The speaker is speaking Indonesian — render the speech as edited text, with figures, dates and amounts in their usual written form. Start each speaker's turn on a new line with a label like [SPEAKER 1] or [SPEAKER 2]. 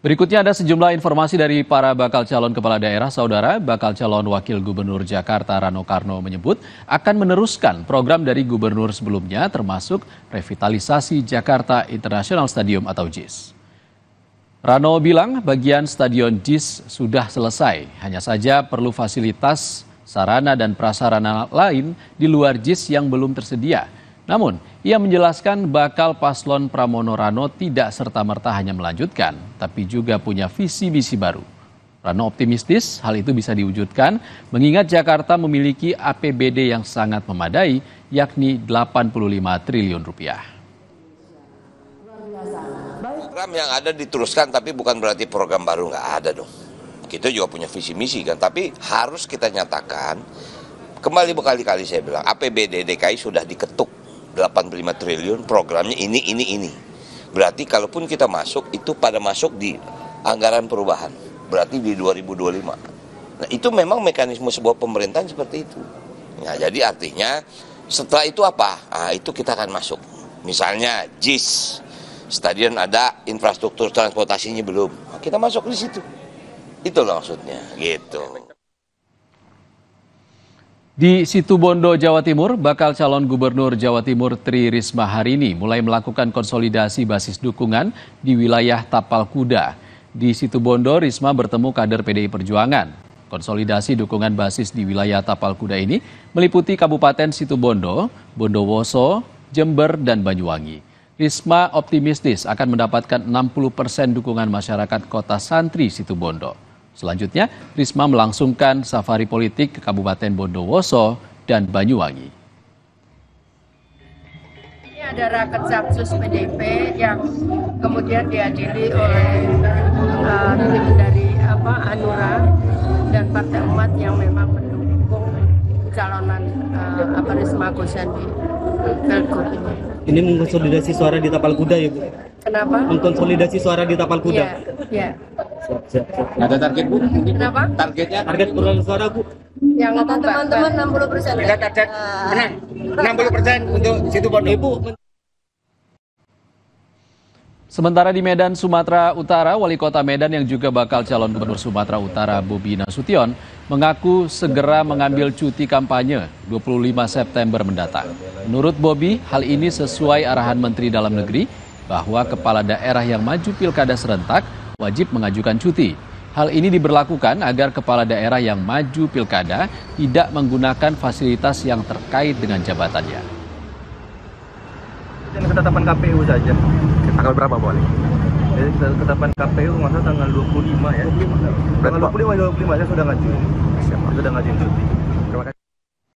[SPEAKER 1] Berikutnya ada sejumlah informasi dari para bakal calon kepala daerah. Saudara, bakal calon wakil gubernur Jakarta Rano Karno menyebut akan meneruskan program dari gubernur sebelumnya termasuk revitalisasi Jakarta International Stadium atau JIS. Rano bilang bagian stadion JIS sudah selesai, hanya saja perlu fasilitas, sarana dan prasarana lain di luar JIS yang belum tersedia. Namun, ia menjelaskan bakal paslon Pramono Rano tidak serta-merta hanya melanjutkan, tapi juga punya visi misi baru. Rano optimistis hal itu bisa diwujudkan mengingat Jakarta memiliki APBD yang sangat memadai, yakni 85 triliun rupiah.
[SPEAKER 2] Program yang ada diteruskan, tapi bukan berarti program baru nggak ada dong. Kita juga punya visi misi kan, tapi harus kita nyatakan, kembali berkali-kali saya bilang, APBD DKI sudah diketuk 85 triliun, programnya ini. Berarti kalaupun kita masuk, itu pada masuk di anggaran perubahan. Berarti di 2025. Nah itu memang mekanisme sebuah pemerintahan seperti itu. Nah jadi artinya setelah itu apa? Nah, itu kita akan masuk. Misalnya JIS, stadion ada, infrastruktur transportasinya belum. Nah, kita masuk di situ. Itu loh maksudnya, gitu.
[SPEAKER 1] Di Situbondo, Jawa Timur, bakal calon gubernur Jawa Timur Tri Risma hari ini mulai melakukan konsolidasi basis dukungan di wilayah Tapal Kuda. Di Situbondo, Risma bertemu kader PDI Perjuangan. Konsolidasi dukungan basis di wilayah Tapal Kuda ini meliputi Kabupaten Situbondo, Bondowoso, Jember, dan Banyuwangi. Risma optimistis akan mendapatkan 60% dukungan masyarakat kota santri Situbondo. Selanjutnya, Risma melangsungkan safari politik ke Kabupaten Bondowoso dan Banyuwangi.
[SPEAKER 3] Ini ada raket Sapsus PDIP yang kemudian dihadiri oleh tim dari Anura dan Partai Umat yang memang mendukung calonan Risma Ghosn di Pilgub ini.
[SPEAKER 4] Ini mengkonsolidasi suara di Tapal Kuda ya Bu?
[SPEAKER 3] Kenapa?
[SPEAKER 4] Mengkonsolidasi suara di Tapal Kuda?
[SPEAKER 3] Iya.
[SPEAKER 4] Siap.
[SPEAKER 5] Ada target Bu?
[SPEAKER 3] Kenapa?
[SPEAKER 5] Targetnya?
[SPEAKER 4] Target perolehan suara Bu?
[SPEAKER 3] Yang kata teman-teman 60%.
[SPEAKER 5] Kita target 60% untuk Situbondo Bu.
[SPEAKER 1] Sementara di Medan, Sumatera Utara, Wali Kota Medan yang juga bakal calon gubernur Sumatera Utara Bobi Nasution mengaku segera mengambil cuti kampanye 25 September mendatang. Menurut Bobi, hal ini sesuai arahan Menteri Dalam Negeri bahwa kepala daerah yang maju pilkada serentak wajib mengajukan cuti. Hal ini diberlakukan agar kepala daerah yang maju pilkada tidak menggunakan fasilitas yang terkait dengan jabatannya.
[SPEAKER 6] Dan ketetapan KPU saja. Tanggal berapa boleh? Jadi ketetapan KPU masa tanggal 25 ya. Tanggal 25 saya sudah ngajuin. Sudah ngajuin cuti.